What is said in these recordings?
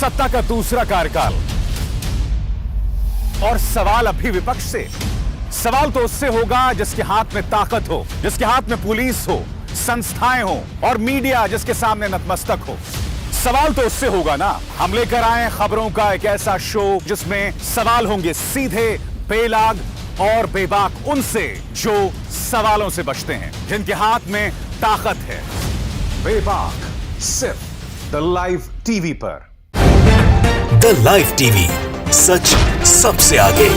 सत्ता का दूसरा कार्यकाल और सवाल अभी विपक्ष से। सवाल तो उससे होगा जिसके हाथ में ताकत हो, जिसके हाथ में पुलिस हो, संस्थाएं हो और मीडिया जिसके सामने नतमस्तक हो। सवाल तो उससे होगा ना। हम लेकर आए खबरों का एक ऐसा शो जिसमें सवाल होंगे सीधे, बेलाग और बेबाक उनसे जो सवालों से बचते हैं, जिनके हाथ में ताकत है। बेबाक सिर्फ द लाइव टीवी पर। द लाइव टीवी, सच सबसे आगे।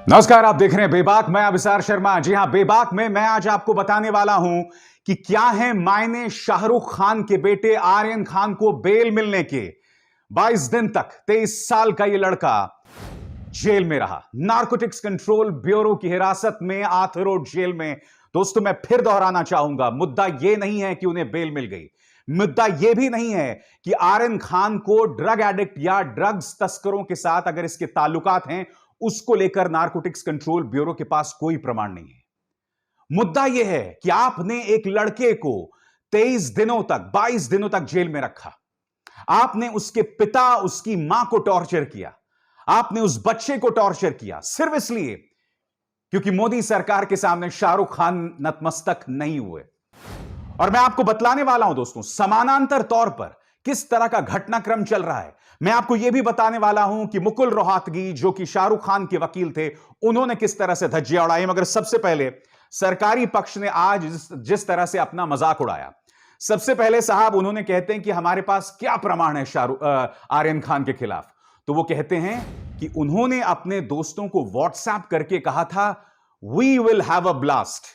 नमस्कार, आप देख रहे हैं बेबाक। मैं अभिसार शर्मा। जी हां, बेबाक में मैं आज आपको बताने वाला हूं कि क्या है मायने शाहरुख खान के बेटे आर्यन खान को बेल मिलने के। 22 दिन तक 23 साल का यह लड़का जेल में रहा, नारकोटिक्स कंट्रोल ब्यूरो की हिरासत में, आर्थर रोड जेल में। दोस्तों, मैं फिर दोहराना चाहूंगा, मुद्दा यह नहीं है कि उन्हें बेल मिल गई। मुद्दा यह भी नहीं है कि आर्यन खान को ड्रग एडिक्ट या ड्रग्स तस्करों के साथ अगर इसके ताल्लुकात हैं, उसको लेकर नारकोटिक्स कंट्रोल ब्यूरो के पास कोई प्रमाण नहीं है। मुद्दा यह है कि आपने एक लड़के को 23 दिनों तक, 22 दिनों तक जेल में रखा। आपने उसके पिता, उसकी मां को टॉर्चर किया। आपने उस बच्चे को टॉर्चर किया सिर्फ इसलिए क्योंकि मोदी सरकार के सामने शाहरुख खान नतमस्तक नहीं हुए। और मैं आपको बतलाने वाला हूं दोस्तों, समानांतर तौर पर किस तरह का घटनाक्रम चल रहा है। मैं आपको यह भी बताने वाला हूं कि मुकुल रोहतगी, जो कि शाहरुख खान के वकील थे, उन्होंने किस तरह से धज्जियां उड़ाई। मगर सबसे पहले सरकारी पक्ष ने आज जिस तरह से अपना मजाक उड़ाया, सबसे पहले साहब उन्होंने कहते हैं कि हमारे पास क्या प्रमाण है आर्यन खान के खिलाफ। तो वो कहते हैं कि उन्होंने अपने दोस्तों को व्हाट्सएप करके कहा था, we will have a blast.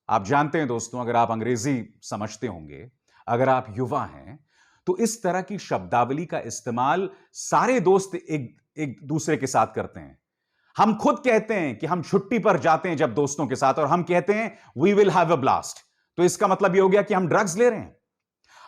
आप जानते हैं दोस्तों, अगर आप अंग्रेजी समझते होंगे, अगर आप युवा हैं, तो इस तरह की शब्दावली का इस्तेमाल सारे दोस्त एक दूसरे के साथ करते हैं। हम खुद कहते हैं कि हम छुट्टी पर जाते हैं जब दोस्तों के साथ, और हम कहते हैं we will have a blast. तो इसका मतलब यह हो गया कि हम ड्रग्स ले रहे हैं।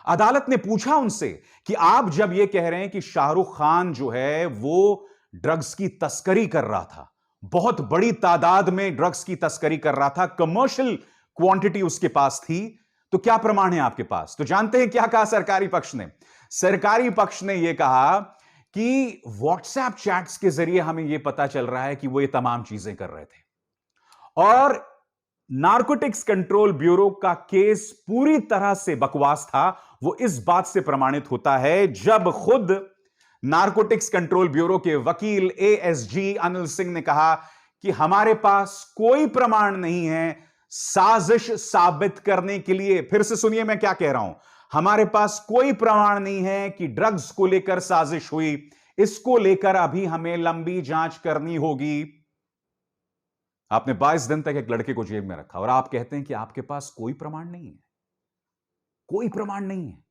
अदालत ने पूछा उनसे कि आप जब यह कह रहे हैं कि शाहरुख खान जो है वो ड्रग्स की तस्करी कर रहा था, बहुत बड़ी तादाद में ड्रग्स की तस्करी कर रहा था, कमर्शियल क्वांटिटी उसके पास थी, तो क्या प्रमाण है आपके पास? तो जानते हैं क्या कहा सरकारी पक्ष ने? सरकारी पक्ष ने यह कहा कि व्हाट्सएप चैट्स के जरिए हमें यह पता चल रहा है कि वो ये तमाम चीजें कर रहे थे। और नारकोटिक्स कंट्रोल ब्यूरो का केस पूरी तरह से बकवास था। वो इस बात से प्रमाणित होता है जब खुद नारकोटिक्स कंट्रोल ब्यूरो के वकील एएसजी अनिल सिंह ने कहा कि हमारे पास कोई प्रमाण नहीं है साजिश साबित करने के लिए। फिर से सुनिए मैं क्या कह रहा हूं, हमारे पास कोई प्रमाण नहीं है कि ड्रग्स को लेकर साजिश हुई। इसको लेकर अभी हमें लंबी जांच करनी होगी। आपने 22 दिन तक एक लड़के को जेल में रखा और आप कहते हैं कि आपके पास कोई प्रमाण नहीं है, कोई प्रमाण नहीं है।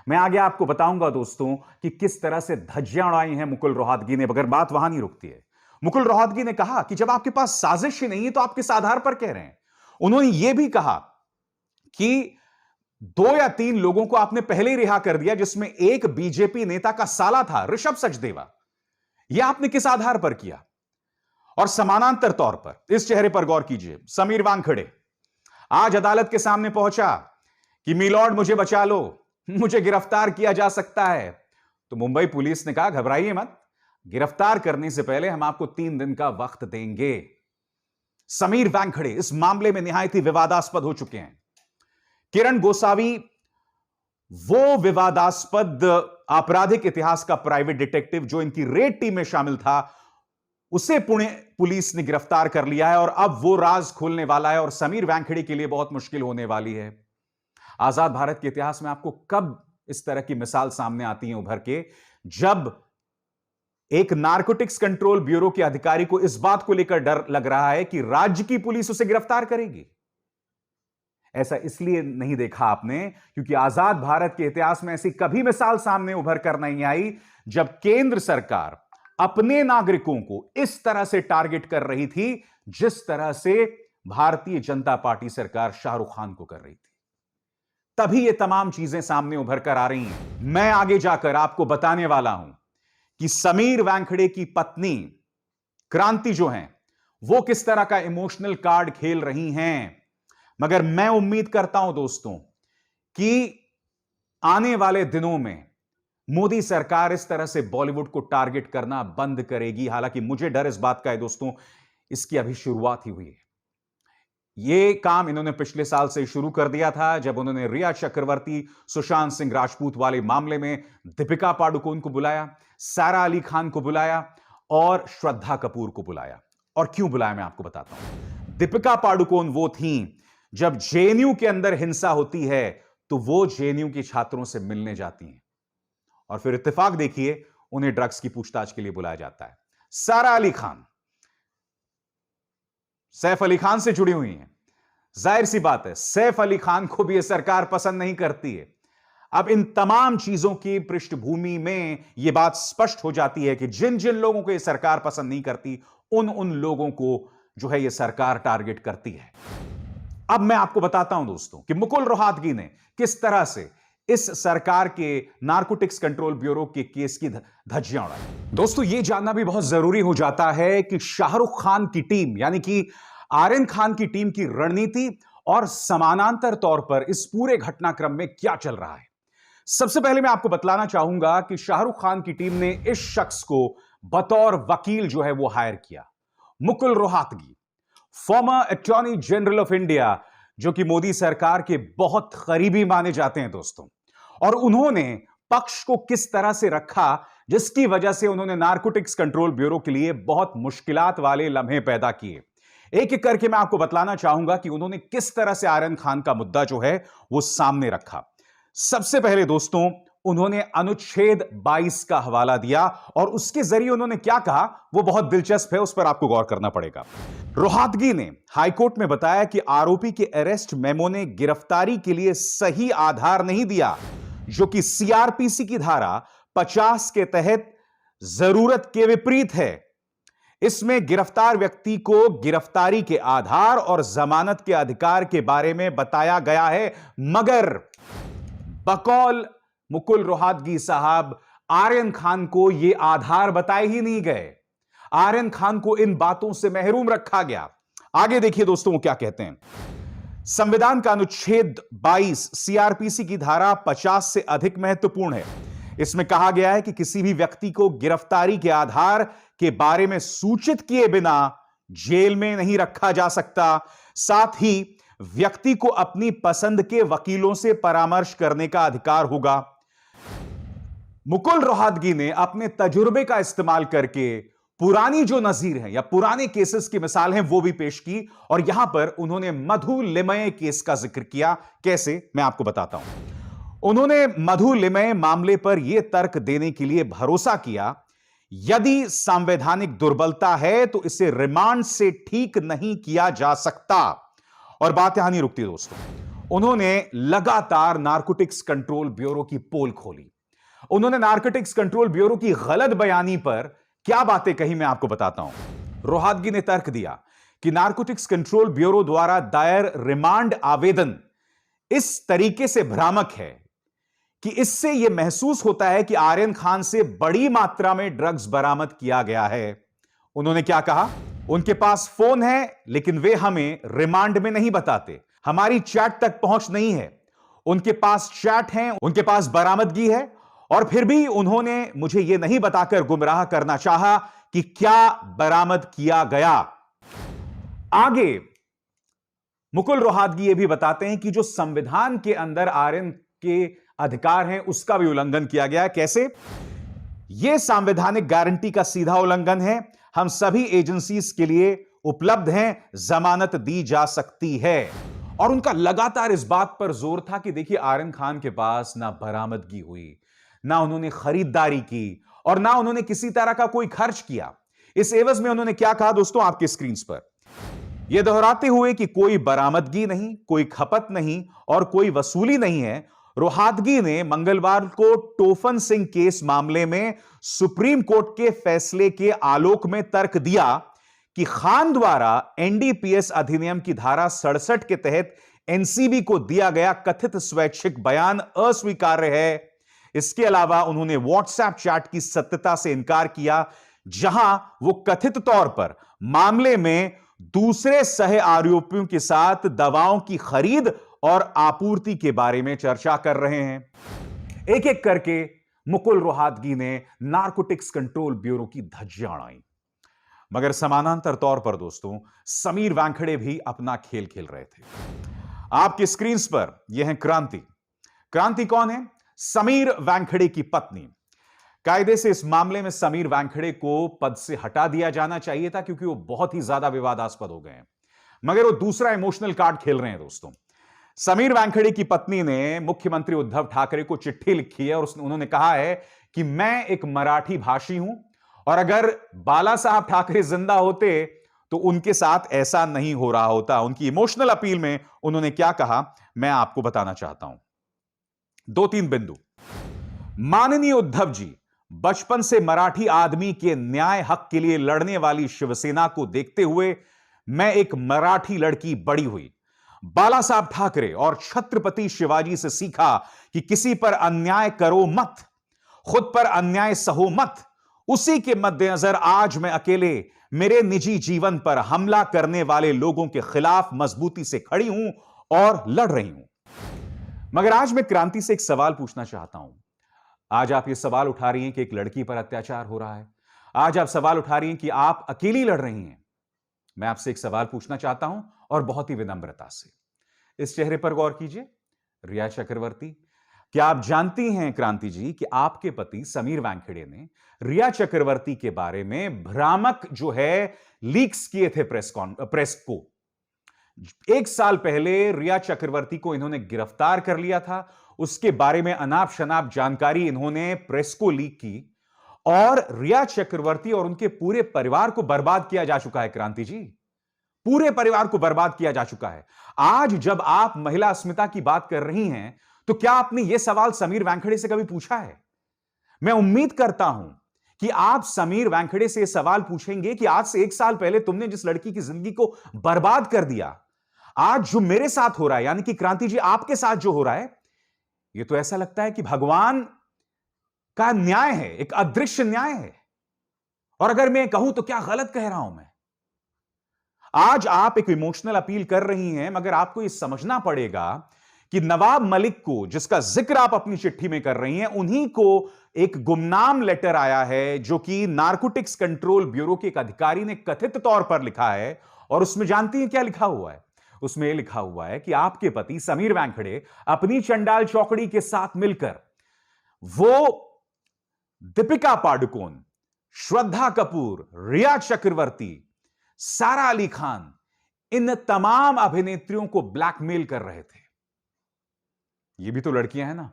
मैं आगे आपको बताऊंगा दोस्तों कि किस तरह से धज्जियां उड़ाई हैं मुकुल रोहतगी ने, मगर बात वहां नहीं रुकती है। मुकुल रोहतगी ने कहा कि जब आपके पास साजिश ही नहीं है तो आप किस आधार पर कह रहे हैं? उन्होंने यह भी कहा कि 2 या 3 लोगों को आपने पहले ही रिहा कर दिया, जिसमें एक बीजेपी नेता का साला था, ऋषभ सचदेवा। यह आपने किस आधार पर किया? और समानांतर तौर पर इस चेहरे पर गौर कीजिए, समीर वानखेड़े आज अदालत के सामने पहुंचा कि मिलॉर्ड मुझे बचा लो, मुझे गिरफ्तार किया जा सकता है। तो मुंबई पुलिस ने कहा घबराइए मत, गिरफ्तार करने से पहले हम आपको 3 दिन का वक्त देंगे। समीर वानखेड़े इस मामले में निहायत ही विवादास्पद हो चुके हैं। किरण गोसावी, वो विवादास्पद आपराधिक इतिहास का प्राइवेट डिटेक्टिव जो इनकी रेड टीम में शामिल था, उसे पुणे पुलिस ने गिरफ्तार कर लिया है और अब वो राज खोलने वाला है और समीर वानखेड़े के लिए बहुत मुश्किल होने वाली है। आजाद भारत के इतिहास में आपको कब इस तरह की मिसाल सामने आती है उभर के, जब एक नारकोटिक्स कंट्रोल ब्यूरो के अधिकारी को इस बात को लेकर डर लग रहा है कि राज्य की पुलिस उसे गिरफ्तार करेगी? ऐसा इसलिए नहीं देखा आपने क्योंकि आजाद भारत के इतिहास में ऐसी कभी मिसाल सामने उभर कर नहीं आई जब केंद्र सरकार अपने नागरिकों को इस तरह से टारगेट कर रही थी जिस तरह से भारतीय जनता पार्टी सरकार शाहरुख खान को कर रही थी। तभी ये तमाम चीजें सामने उभर कर आ रही हैं। मैं आगे जाकर आपको बताने वाला हूं कि समीर वानखेड़े की पत्नी क्रांति जो हैं, वो किस तरह का इमोशनल कार्ड खेल रही हैं। मगर मैं उम्मीद करता हूं दोस्तों कि आने वाले दिनों में मोदी सरकार इस तरह से बॉलीवुड को टारगेट करना बंद करेगी। हालांकि मुझे डर इस बात का है दोस्तों, इसकी अभी शुरुआत ही हुई है। यह काम इन्होंने पिछले साल से शुरू कर दिया था, जब उन्होंने रिया चक्रवर्ती, सुशांत सिंह राजपूत वाले मामले में दीपिका पादुकोण को बुलाया, सारा अली खान को बुलाया और श्रद्धा कपूर को बुलाया। और क्यों बुलाया मैं आपको बताता हूं। दीपिका पादुकोण वो थी, जब जेएनयू के अंदर हिंसा होती है तो वो जेएनयू के छात्रों से मिलने जाती हैं और फिर इत्तेफाक देखिए उन्हें ड्रग्स की पूछताछ के लिए बुलाया जाता है। सारा अली खान सैफ अली खान से जुड़ी हुई हैं। जाहिर सी बात है, सैफ अली खान को भी यह सरकार पसंद नहीं करती है। अब इन तमाम चीजों की पृष्ठभूमि में यह बात स्पष्ट हो जाती है कि जिन जिन लोगों को यह सरकार पसंद नहीं करती, उन लोगों को जो है यह सरकार टारगेट करती है। अब मैं आपको बताता हूं दोस्तों कि मुकुल रोहतगी ने किस तरह से इस सरकार के नारकोटिक्स कंट्रोल ब्यूरो के केस की धज्जियां उड़ाई। दोस्तों, यह जानना भी बहुत जरूरी हो जाता है कि शाहरुख खान की टीम यानी कि आर्यन खान की टीम की रणनीति और समानांतर तौर पर इस पूरे घटनाक्रम में क्या चल रहा है। सबसे पहले मैं आपको बतलाना चाहूंगा कि शाहरुख खान की टीम ने इस शख्स को बतौर वकील जो है वो हायर किया। Mukul Rohatgi, farmer attorney general of India, जो कि मोदी सरकार के बहुत करीबी माने जाते हैं दोस्तों। और उन्होंने पक्ष को किस तरह से रखा, जिसकी वजह से उन्होंने नारकोटिक्स कंट्रोल ब्यूरो के लिए बहुत मुश्किलात वाले लम्हे पैदा किए। एक एक करके मैं आपको बतलाना चाहूंगा कि उन्होंने किस तरह से आर्यन खान का मुद्दा जो है वो सामने रखा। सबसे पहले दोस्तों, उन्होंने अनुच्छेद 22 का हवाला दिया और उसके जरिए उन्होंने क्या कहा वो बहुत दिलचस्प है, उस पर आपको गौर करना पड़ेगा। रोहतगी ने हाईकोर्ट में बताया कि आरोपी के अरेस्ट मेमो ने गिरफ्तारी के लिए सही आधार नहीं दिया, जो कि सीआरपीसी की धारा 50 के तहत जरूरत के विपरीत है। इसमें गिरफ्तार व्यक्ति को गिरफ्तारी के आधार और जमानत के अधिकार के बारे में बताया गया है, मगर बकौल मुकुल रोहतगी साहब आर्यन खान को यह आधार बताए ही नहीं गए। आर्यन खान को इन बातों से महरूम रखा गया। आगे देखिए दोस्तों वो क्या कहते हैं। संविधान का अनुच्छेद 22 सीआरपीसी की धारा 50 से अधिक महत्वपूर्ण है। इसमें कहा गया है कि किसी भी व्यक्ति को गिरफ्तारी के आधार के बारे में सूचित किए बिना जेल में नहीं रखा जा सकता। साथ ही व्यक्ति को अपनी पसंद के वकीलों से परामर्श करने का अधिकार होगा। मुकुल रोहतगी ने अपने तजुर्बे का इस्तेमाल करके पुरानी जो नजीर है या पुराने केसेस की मिसाल है वो भी पेश की और यहां पर उन्होंने मधु लिमये केस का जिक्र किया। कैसे, मैं आपको बताता हूं। उन्होंने मधु लिमये मामले पर यह तर्क देने के लिए भरोसा किया, यदि संवैधानिक दुर्बलता है तो इसे रिमांड से ठीक नहीं किया जा सकता। और बात यहां नहीं रुकती दोस्तों, उन्होंने लगातार नारकोटिक्स कंट्रोल ब्यूरो की पोल खोली। उन्होंने नारकोटिक्स कंट्रोल ब्यूरो की गलत बयानी पर क्या बातें कही मैं आपको बताता हूं। रोहतगी ने तर्क दिया कि नारकोटिक्स कंट्रोल ब्यूरो द्वारा दायर रिमांड आवेदन इस तरीके से भ्रामक है कि इससे यह महसूस होता है कि आर्यन खान से बड़ी मात्रा में ड्रग्स बरामद किया गया है। उन्होंने क्या कहा, उनके पास फोन है लेकिन वे हमें रिमांड में नहीं बताते, हमारी चैट तक पहुंच नहीं है। उनके पास चैट है, उनके पास बरामदगी है और फिर भी उन्होंने मुझे यह नहीं बताकर गुमराह करना चाहा कि क्या बरामद किया गया। आगे मुकुल रोहतगी यह भी बताते हैं कि जो संविधान के अंदर आर्यन के अधिकार हैं उसका भी उल्लंघन किया गया है। कैसे? यह संवैधानिक गारंटी का सीधा उल्लंघन है। हम सभी एजेंसीज के लिए उपलब्ध हैं, जमानत दी जा सकती है। और उनका लगातार इस बात पर जोर था कि देखिए आर्यन खान के पास ना बरामदगी हुई, ना उन्होंने खरीदारी की और ना उन्होंने किसी तरह का कोई खर्च किया। इस एवज में उन्होंने क्या कहा दोस्तों आपके स्क्रीन पर, यह दोहराते हुए कि कोई बरामदगी नहीं, कोई खपत नहीं और कोई वसूली नहीं है, रोहतगी ने मंगलवार को टोफन सिंह केस मामले में सुप्रीम कोर्ट के फैसले के आलोक में तर्क दिया कि खान द्वारा एनडीपीएस अधिनियम की धारा 67 के तहत एनसीबी को दिया गया कथित स्वैच्छिक बयान अस्वीकार्य है। इसके अलावा उन्होंने व्हाट्सएप चैट की सत्यता से इनकार किया, जहां वो कथित तौर पर मामले में दूसरे सह आरोपियों के साथ दवाओं की खरीद और आपूर्ति के बारे में चर्चा कर रहे हैं। एक एक करके मुकुल रोहतगी ने नारकोटिक्स कंट्रोल ब्यूरो की धज्जियां उड़ाई। मगर समानांतर तौर पर दोस्तों, समीर वानखेड़े भी अपना खेल खेल रहे थे। आपकी स्क्रीन पर यह है क्रांति। क्रांति कौन है? समीर वानखेड़े की पत्नी। कायदे से इस मामले में समीर वानखेड़े को पद से हटा दिया जाना चाहिए था, क्योंकि वो बहुत ही ज्यादा विवादास्पद हो गए हैं। मगर वो दूसरा इमोशनल कार्ड खेल रहे हैं दोस्तों। समीर वानखेड़े की पत्नी ने मुख्यमंत्री उद्धव ठाकरे को चिट्ठी लिखी है और उन्होंने कहा है कि मैं एक मराठी भाषी हूं और अगर बाला साहब ठाकरे जिंदा होते तो उनके साथ ऐसा नहीं हो रहा होता। उनकी इमोशनल अपील में उन्होंने क्या कहा, मैं आपको बताना चाहता हूं। 2-3 बिंदु। माननीय उद्धव जी, बचपन से मराठी आदमी के न्याय हक के लिए लड़ने वाली शिवसेना को देखते हुए मैं एक मराठी लड़की बड़ी हुई। बाला साहब ठाकरे और छत्रपति शिवाजी से सीखा कि किसी पर अन्याय करो मत, खुद पर अन्याय सहो मत। उसी के मद्देनजर आज मैं अकेले मेरे निजी जीवन पर हमला करने वाले लोगों के खिलाफ मजबूती से खड़ी हूं और लड़ रही हूं। मगर आज मैं क्रांति से एक सवाल पूछना चाहता हूं। आज आप ये सवाल उठा रही हैं कि एक लड़की पर अत्याचार हो रहा है। आज आप सवाल उठा रही हैं कि आप अकेली लड़ रही हैं। मैं आपसे एक सवाल पूछना चाहता हूं और बहुत ही विनम्रता से। इस चेहरे पर गौर कीजिए, रिया चक्रवर्ती। क्या आप जानती हैं क्रांति जी कि आपके पति समीर वानखेड़े ने रिया चक्रवर्ती के बारे में भ्रामक जो है लीक्स किए थे प्रेस को। 1 साल पहले रिया चक्रवर्ती को इन्होंने गिरफ्तार कर लिया था। उसके बारे में अनाप शनाप जानकारी इन्होंने प्रेस को लीक की और रिया चक्रवर्ती और उनके पूरे परिवार को बर्बाद किया जा चुका है। क्रांति जी, पूरे परिवार को बर्बाद किया जा चुका है। आज जब आप महिला अस्मिता की बात कर रही हैं, तो क्या आपने यह सवाल समीर वानखेड़े से कभी पूछा है? मैं उम्मीद करता हूं कि आप समीर वानखेड़े से यह सवाल पूछेंगे कि आज से 1 साल पहले तुमने जिस लड़की की जिंदगी को बर्बाद कर दिया, आज जो मेरे साथ हो रहा है, यानी कि क्रांति जी आपके साथ जो हो रहा है, यह तो ऐसा लगता है कि भगवान का न्याय है, एक अदृश्य न्याय है। और अगर मैं कहूं तो क्या गलत कह रहा हूं मैं? आज आप एक इमोशनल अपील कर रही हैं, मगर आपको यह समझना पड़ेगा कि नवाब मलिक को, जिसका जिक्र आप अपनी चिट्ठी में कर रही हैं, उन्हीं को एक गुमनाम लेटर आया है जो कि नारकोटिक्स कंट्रोल ब्यूरो के एक अधिकारी ने कथित तौर पर लिखा है। और उसमें जानती हैं क्या लिखा हुआ है? उसमें यह लिखा हुआ है कि आपके पति समीर वानखेड़े अपनी चंडाल चौकड़ी के साथ मिलकर वो दीपिका पादुकोण, श्रद्धा कपूर, रिया चक्रवर्ती, सारा अली खान, इन तमाम अभिनेत्रियों को ब्लैकमेल कर रहे थे। ये भी तो लड़कियां हैं ना,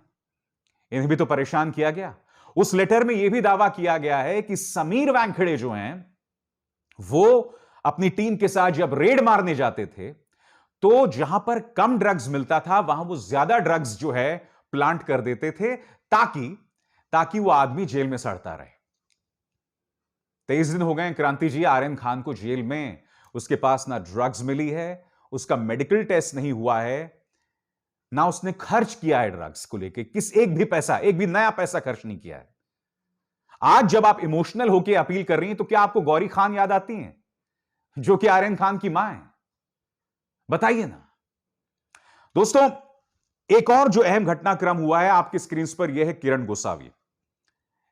इन्हें भी तो परेशान किया गया। उस लेटर में यह भी दावा किया गया है कि समीर वानखेड़े जो हैं, वो अपनी टीम के साथ जब रेड मारने जाते थे तो जहां पर कम ड्रग्स मिलता था वहां वो ज्यादा ड्रग्स जो है प्लांट कर देते थे ताकि वो आदमी जेल में सड़ता रहे। 23 दिन हो गए क्रांति जी आर्यन खान को जेल में। उसके पास ना ड्रग्स मिली है, उसका मेडिकल टेस्ट नहीं हुआ है, ना उसने खर्च किया है ड्रग्स को लेके। एक भी नया पैसा खर्च नहीं किया है। आज जब आप इमोशनल होकर अपील कर रही हैं, तो क्या आपको गौरी खान याद आती हैं, जो कि आर्यन खान की मां है? बताइए ना दोस्तों। एक और जो अहम घटनाक्रम हुआ है आपकी स्क्रीन पर, यह है किरण गोसावी।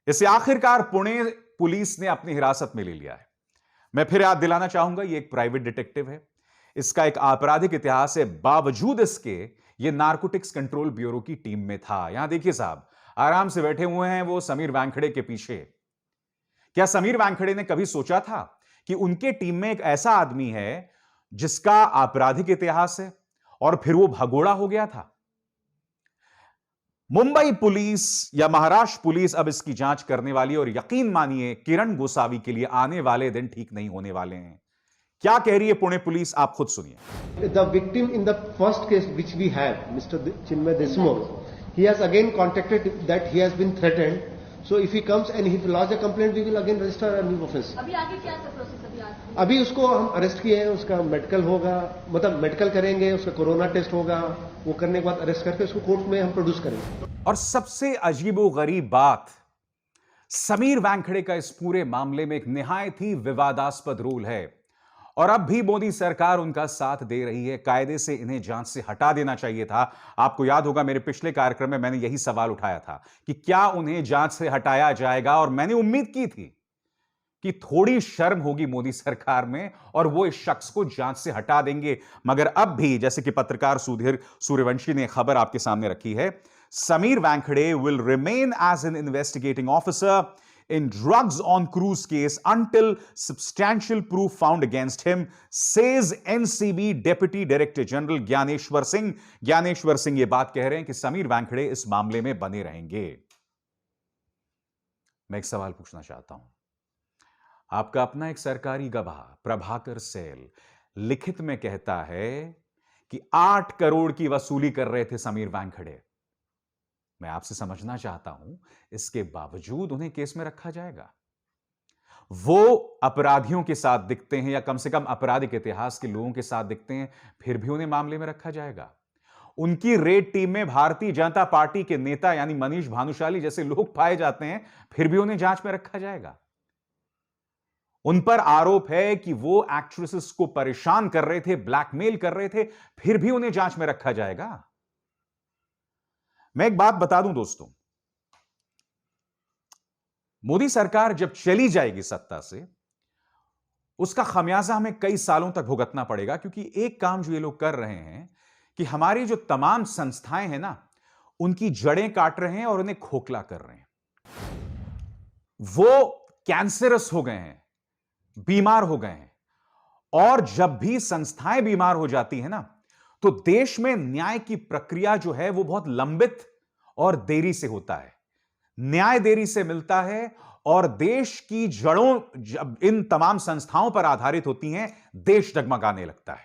इसे आखिरकार पुणे पुलिस ने अपनी हिरासत में ले लिया है। मैं फिर याद दिलाना चाहूंगा, यह एक प्राइवेट डिटेक्टिव है, इसका एक आपराधिक इतिहास है, बावजूद इसके यह नारकोटिक्स कंट्रोल ब्यूरो की टीम में था। यहां देखिए साहब, आराम से बैठे हुए हैं वो समीर वानखेड़े के पीछे। क्या समीर वानखेड़े ने कभी सोचा था कि उनके टीम में एक ऐसा आदमी है जिसका आपराधिक इतिहास है और फिर वो भगोड़ा हो गया था? मुंबई पुलिस या महाराष्ट्र पुलिस अब इसकी जांच करने वाली है और यकीन मानिए किरण गोसावी के लिए आने वाले दिन ठीक नहीं होने वाले हैं। क्या कह रही है पुणे पुलिस, आप खुद सुनिए। The victim in the first case which we had, Mr. Chinmay Deshmukh, he has again contacted that he has been threatened. So if he comes and he lodge a complaint, we will again register a new offence. अभी आगे क्या है process? अभी उसको हम arrest किए हैं, उसका मेडिकल होगा, मतलब मेडिकल करेंगे, उसका कोरोना टेस्ट होगा, वो करने के बाद अरेस्ट करके उसको कोर्ट में हम प्रोड्यूस करेंगे। और सबसे अजीबोगरीब बात, समीर वानखेड़े का इस पूरे मामले में एक निहायत ही विवादास्पद रोल है और अब भी मोदी सरकार उनका साथ दे रही है। कायदे से इन्हें जांच से हटा देना चाहिए था। आपको याद होगा मेरे पिछले कार्यक्रम में मैंने यही सवाल उठाया था कि क्या उन्हें जांच से हटाया जाएगा, और मैंने उम्मीद की थी कि थोड़ी शर्म होगी मोदी सरकार में और वो इस शख्स को जांच से हटा देंगे। मगर अब भी, जैसे कि पत्रकार सुधीर सूर्यवंशी ने खबर आपके सामने रखी है, Sameer Wankhede will remain as an investigating officer in drugs on cruise case until substantial proof found against him, says NCB Deputy Director General Dnyaneshwar Singh. Dnyaneshwar Singh ये बात कह रहे हैं कि समीर वानखेड़े इस मामले में बने रहेंगे। मैं एक सवाल पूछना चाहता हूं। आपका अपना एक सरकारी गवाह प्रभाकर सेल लिखित में कहता है कि 8 करोड़ की वसूली कर रहे थे समीर वानखेड़े। मैं आपसे समझना चाहता हूं, इसके बावजूद उन्हें केस में रखा जाएगा? वो अपराधियों के साथ दिखते हैं, या कम से कम आपराधिक इतिहास के लोगों के साथ दिखते हैं, फिर भी उन्हें मामले में रखा जाएगा? उनकी रेड टीम में भारतीय जनता पार्टी के नेता यानी मनीष भानुशाली जैसे लोग पाए जाते हैं, फिर भी उन्हें जांच में रखा जाएगा? उन पर आरोप है कि वो एक्ट्रेसेस को परेशान कर रहे थे, ब्लैकमेल कर रहे थे, फिर भी उन्हें जांच में रखा जाएगा? मैं एक बात बता दूं दोस्तों, मोदी सरकार जब चली जाएगी सत्ता से, उसका खमियाजा हमें कई सालों तक भुगतना पड़ेगा। क्योंकि एक काम जो ये लोग कर रहे हैं कि हमारी जो तमाम संस्थाएं हैं ना, उनकी जड़ें काट रहे हैं और उन्हें खोखला कर रहे हैं। वो कैंसरस हो गए हैं, बीमार हो गए हैं, और जब भी संस्थाएं बीमार हो जाती है ना, तो देश में न्याय की प्रक्रिया जो है वो बहुत लंबित और देरी से होता है। न्याय देरी से मिलता है, और देश की जड़ों जब इन तमाम संस्थाओं पर आधारित होती हैं, देश डगमगाने लगता है।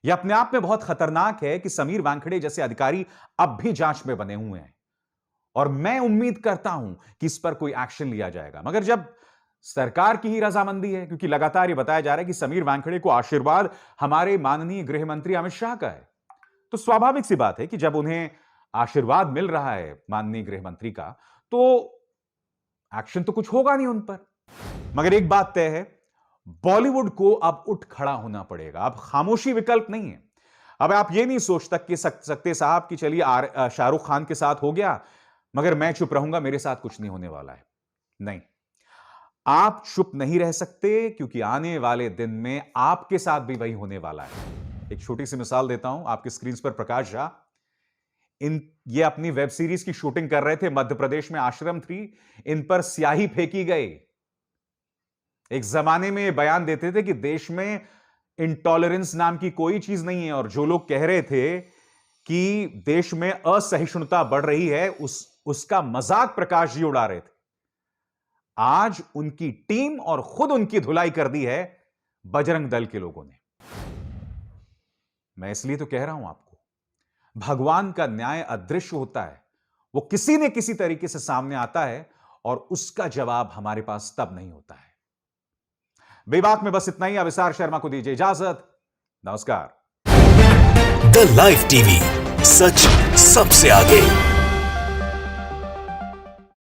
यह अपने आप में बहुत खतरनाक है कि समीर वानखेड़े जैसे अधिकारी अब भी जांच में बने हुए हैं, और मैं उम्मीद करता हूं कि इस पर कोई एक्शन लिया जाएगा। मगर जब सरकार की ही रजामंदी है, क्योंकि लगातार यह बताया जा रहा है कि समीर वानखेड़े को आशीर्वाद हमारे माननीय गृह मंत्री अमित शाह का है, तो स्वाभाविक सी बात है कि जब उन्हें आशीर्वाद मिल रहा है माननीय गृह मंत्री का, तो एक्शन तो कुछ होगा नहीं उन पर। मगर एक बात तय है, बॉलीवुड को अब उठ खड़ा होना पड़ेगा। अब खामोशी विकल्प नहीं है। अब आप ये नहीं सोच सकते साहब कि चलिए शाहरुख खान के साथ हो गया, मगर मैं चुप रहूंगा, मेरे साथ कुछ नहीं होने वाला है। नहीं, आप चुप नहीं रह सकते, क्योंकि आने वाले दिन में आपके साथ भी वही होने वाला है। एक छोटी सी मिसाल देता हूं आपके स्क्रीन पर। प्रकाश झा ये अपनी वेब सीरीज की शूटिंग कर रहे थे मध्य प्रदेश में, आश्रम 3। इन पर स्याही फेंकी गई। एक जमाने में ये बयान देते थे कि देश में इंटॉलरेंस नाम की कोई चीज नहीं है, और जो लोग कह रहे थे कि देश में असहिष्णुता बढ़ रही है, उसका मजाक प्रकाश जी उड़ा रहे थे। आज उनकी टीम और खुद उनकी धुलाई कर दी है बजरंग दल के लोगों ने। मैं इसलिए तो कह रहा हूं आपको, भगवान का न्याय अदृश्य होता है। वो किसी न किसी तरीके से सामने आता है, और उसका जवाब हमारे पास तब नहीं होता है। बेबाक में बस इतना ही। अविसार शर्मा को दीजिए इजाजत। नमस्कार। द लाइव टीवी, सच सबसे आगे।